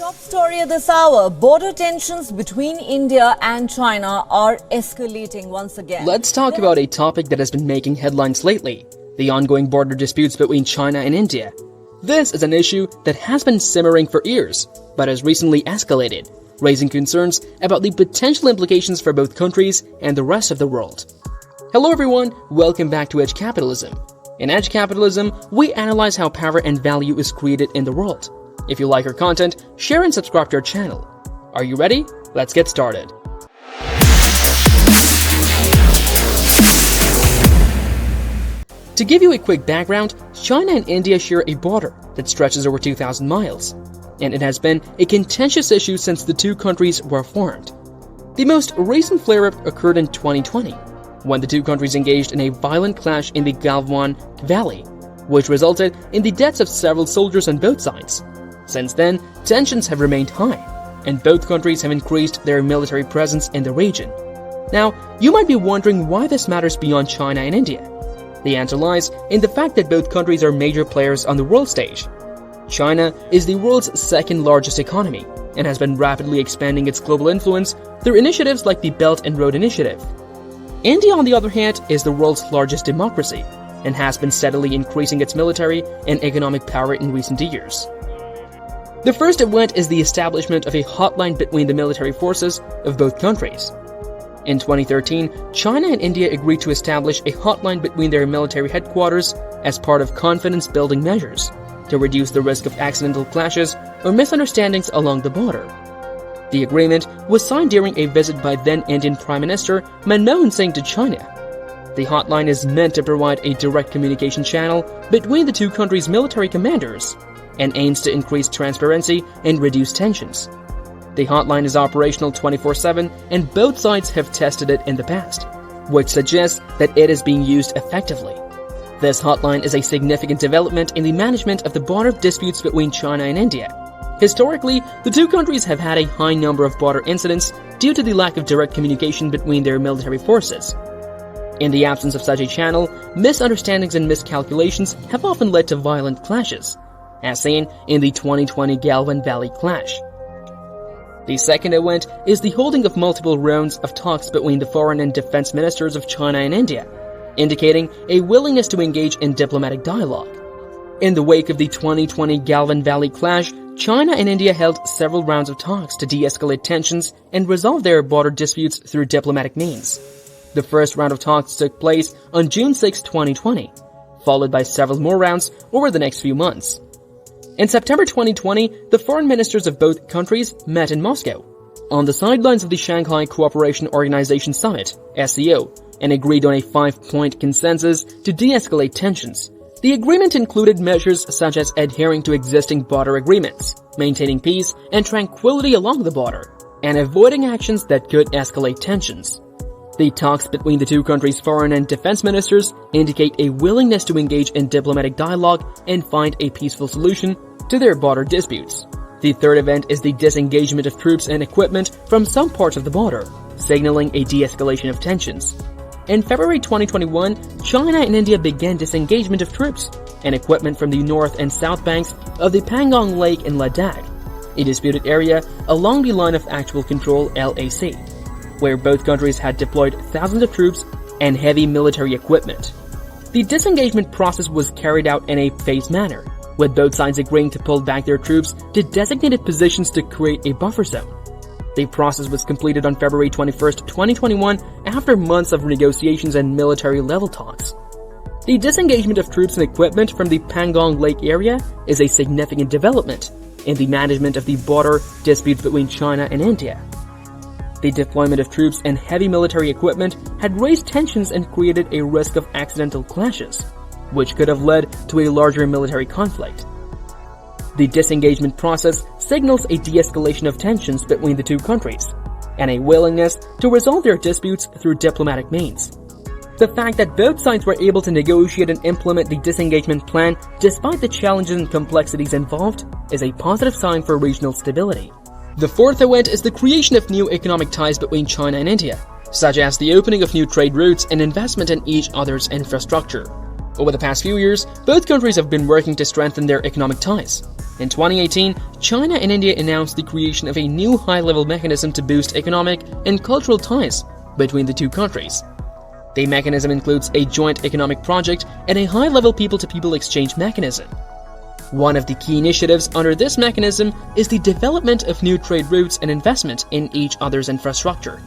Top story at this hour, border tensions between India and China are escalating once again. Let's talk about a topic that has been making headlines lately, the ongoing border disputes between China and India. This is an issue that has been simmering for years, but has recently escalated, raising concerns about the potential implications for both countries and the rest of the world. Hello everyone, welcome back to Edge Capitalism. In Edge Capitalism, we analyze how power and value is created in the world. If you like our content, share and subscribe to our channel. Are you ready? Let's get started. To give you a quick background, China and India share a border that stretches over 2,000 miles, and it has been a contentious issue since the two countries were formed. The most recent flare-up occurred in 2020, when the two countries engaged in a violent clash in the Galwan Valley, which resulted in the deaths of several soldiers on both sides. Since then, tensions have remained high, and both countries have increased their military presence in the region. Now, you might be wondering why this matters beyond China and India. The answer lies in the fact that both countries are major players on the world stage. China is the world's second largest economy and has been rapidly expanding its global influence through initiatives like the Belt and Road Initiative. India, on the other hand, is the world's largest democracy and has been steadily increasing its military and economic power in recent years. The first event is the establishment of a hotline between the military forces of both countries. In 2013, China and India agreed to establish a hotline between their military headquarters as part of confidence-building measures to reduce the risk of accidental clashes or misunderstandings along the border. The agreement was signed during a visit by then Indian Prime Minister Manmohan Singh to China. The hotline is meant to provide a direct communication channel between the two countries' military commanders and aims to increase transparency and reduce tensions. The hotline is operational 24/7 and both sides have tested it in the past, which suggests that it is being used effectively. This hotline is a significant development in the management of the border disputes between China and India. Historically, the two countries have had a high number of border incidents due to the lack of direct communication between their military forces. In the absence of such a channel, misunderstandings and miscalculations have often led to violent clashes, as seen in the 2020 Galwan Valley clash. The second event is the holding of multiple rounds of talks between the foreign and defense ministers of China and India, indicating a willingness to engage in diplomatic dialogue. In the wake of the 2020 Galwan Valley clash, China and India held several rounds of talks to de-escalate tensions and resolve their border disputes through diplomatic means. The first round of talks took place on June 6, 2020, followed by several more rounds over the next few months. In September 2020, the foreign ministers of both countries met in Moscow, on the sidelines of the Shanghai Cooperation Organization Summit, SCO, and agreed on a 5-point consensus to de-escalate tensions. The agreement included measures such as adhering to existing border agreements, maintaining peace and tranquility along the border, and avoiding actions that could escalate tensions. The talks between the two countries' foreign and defense ministers indicate a willingness to engage in diplomatic dialogue and find a peaceful solution to their border disputes. The third event is the disengagement of troops and equipment from some parts of the border, signaling a de-escalation of tensions. In February 2021, China and India began disengagement of troops and equipment from the north and south banks of the Pangong Lake in Ladakh, a disputed area along the line of actual control LAC, where both countries had deployed thousands of troops and heavy military equipment. The disengagement process was carried out in a phased manner, with both sides agreeing to pull back their troops to designated positions to create a buffer zone. The process was completed on February 21, 2021, after months of negotiations and military-level talks. The disengagement of troops and equipment from the Pangong Lake area is a significant development in the management of the border disputes between China and India. The deployment of troops and heavy military equipment had raised tensions and created a risk of accidental clashes, which could have led to a larger military conflict. The disengagement process signals a de-escalation of tensions between the two countries, and a willingness to resolve their disputes through diplomatic means. The fact that both sides were able to negotiate and implement the disengagement plan despite the challenges and complexities involved is a positive sign for regional stability. The fourth event is the creation of new economic ties between China and India, such as the opening of new trade routes and investment in each other's infrastructure. Over the past few years, both countries have been working to strengthen their economic ties. In 2018, China and India announced the creation of a new high-level mechanism to boost economic and cultural ties between the two countries. The mechanism includes a joint economic project and a high-level people-to-people exchange mechanism. One of the key initiatives under this mechanism is the development of new trade routes and investment in each other's infrastructure.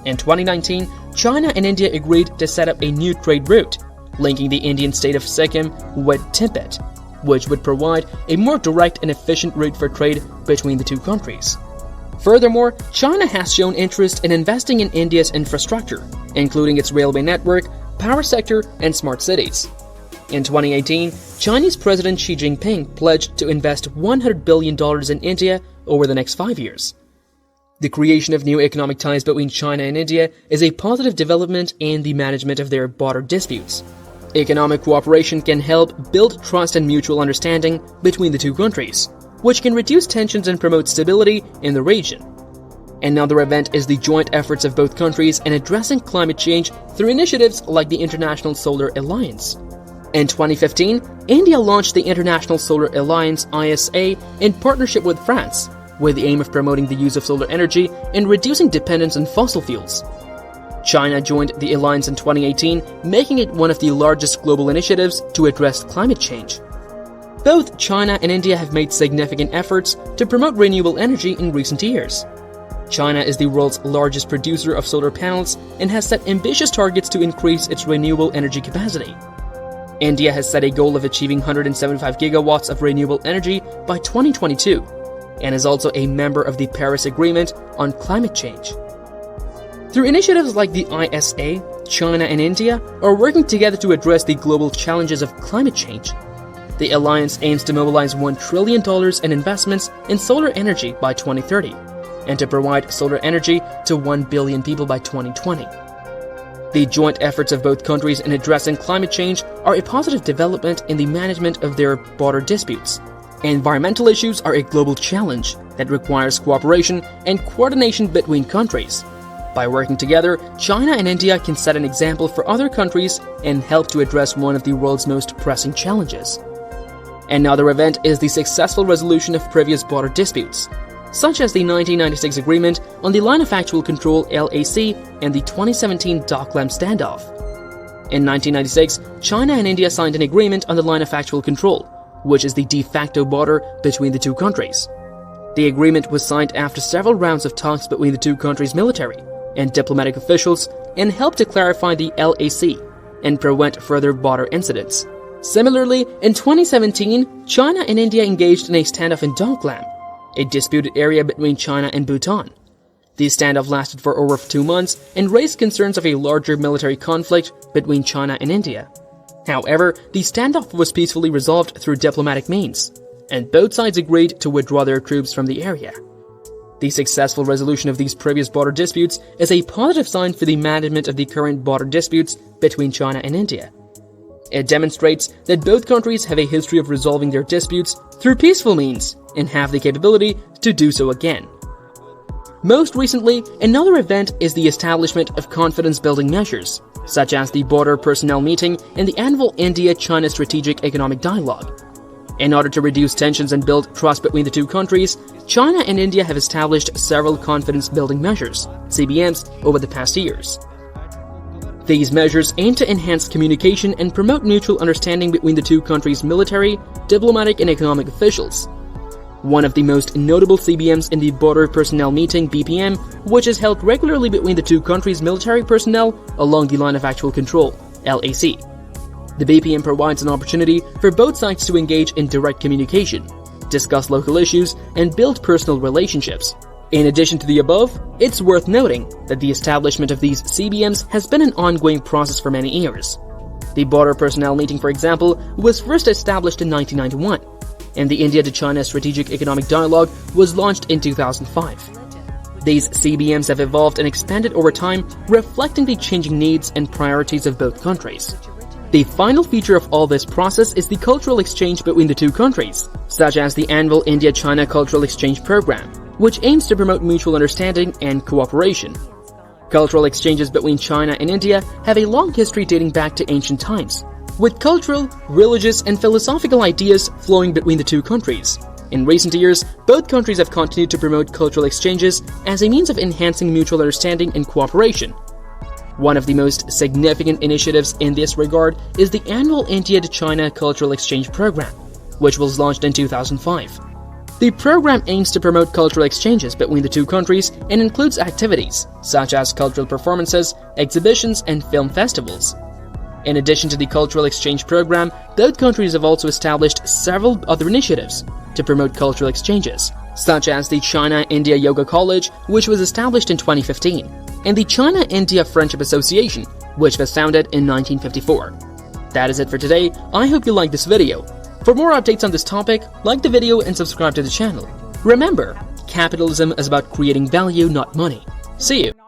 In 2019, China and India agreed to set up a new trade route, linking the Indian state of Sikkim with Tibet, which would provide a more direct and efficient route for trade between the two countries. Furthermore, China has shown interest in investing in India's infrastructure, including its railway network, power sector, and smart cities. In 2018, Chinese President Xi Jinping pledged to invest $100 billion in India over the next 5 years. The creation of new economic ties between China and India is a positive development in the management of their border disputes. Economic cooperation can help build trust and mutual understanding between the two countries, which can reduce tensions and promote stability in the region. Another event is the joint efforts of both countries in addressing climate change through initiatives like the International Solar Alliance. In 2015, India launched the International Solar Alliance (ISA) in partnership with France, with the aim of promoting the use of solar energy and reducing dependence on fossil fuels. China joined the alliance in 2018, making it one of the largest global initiatives to address climate change. Both China and India have made significant efforts to promote renewable energy in recent years. China is the world's largest producer of solar panels and has set ambitious targets to increase its renewable energy capacity. India has set a goal of achieving 175 gigawatts of renewable energy by 2022 and is also a member of the Paris Agreement on climate change. Through initiatives like the ISA, China and India are working together to address the global challenges of climate change. The alliance aims to mobilize $1 trillion in investments in solar energy by 2030 and to provide solar energy to 1 billion people by 2020. The joint efforts of both countries in addressing climate change are a positive development in the management of their border disputes. Environmental issues are a global challenge that requires cooperation and coordination between countries. By working together, China and India can set an example for other countries and help to address one of the world's most pressing challenges. Another event is the successful resolution of previous border disputes, such as the 1996 Agreement on the Line of Actual Control (LAC) and the 2017 Docklam Standoff. In 1996, China and India signed an agreement on the Line of Actual Control, which is the de facto border between the two countries. The agreement was signed after several rounds of talks between the two countries' military and diplomatic officials and helped to clarify the LAC and prevent further border incidents. Similarly, in 2017, China and India engaged in a standoff in Docklam, a disputed area between China and Bhutan. The standoff lasted for over 2 months and raised concerns of a larger military conflict between China and India. However, the standoff was peacefully resolved through diplomatic means, and both sides agreed to withdraw their troops from the area. The successful resolution of these previous border disputes is a positive sign for the management of the current border disputes between China and India. It demonstrates that both countries have a history of resolving their disputes through peaceful means and have the capability to do so again. Most recently, another event is the establishment of confidence-building measures, such as the Border Personnel Meeting and the annual India-China Strategic Economic Dialogue. In order to reduce tensions and build trust between the two countries, China and India have established several confidence-building measures, CBMs, over the past years. These measures aim to enhance communication and promote mutual understanding between the two countries' military, diplomatic, and economic officials. One of the most notable CBMs in the Border Personnel Meeting (BPM), which is held regularly between the two countries' military personnel along the Line of Actual Control (LAC). The BPM provides an opportunity for both sides to engage in direct communication, discuss local issues, and build personal relationships. In addition to the above, it's worth noting that the establishment of these CBMs has been an ongoing process for many years. The Border Personnel Meeting, for example, was first established in 1991, and the India to China Strategic Economic Dialogue was launched in 2005. These CBMs have evolved and expanded over time, reflecting the changing needs and priorities of both countries. The final feature of all this process is the cultural exchange between the two countries, such as the annual India-China Cultural Exchange Program, which aims to promote mutual understanding and cooperation. Cultural exchanges between China and India have a long history dating back to ancient times, with cultural, religious, and philosophical ideas flowing between the two countries. In recent years, both countries have continued to promote cultural exchanges as a means of enhancing mutual understanding and cooperation. One of the most significant initiatives in this regard is the annual India to China Cultural Exchange Program, which was launched in 2005. The program aims to promote cultural exchanges between the two countries and includes activities such as cultural performances, exhibitions, and film festivals. In addition to the cultural exchange program, both countries have also established several other initiatives to promote cultural exchanges, such as the China-India Yoga College, which was established in 2015, and the China-India Friendship Association, which was founded in 1954. That is it for today. I hope you liked this video. For more updates on this topic, like the video and subscribe to the channel. Remember, capitalism is about creating value, not money. See you!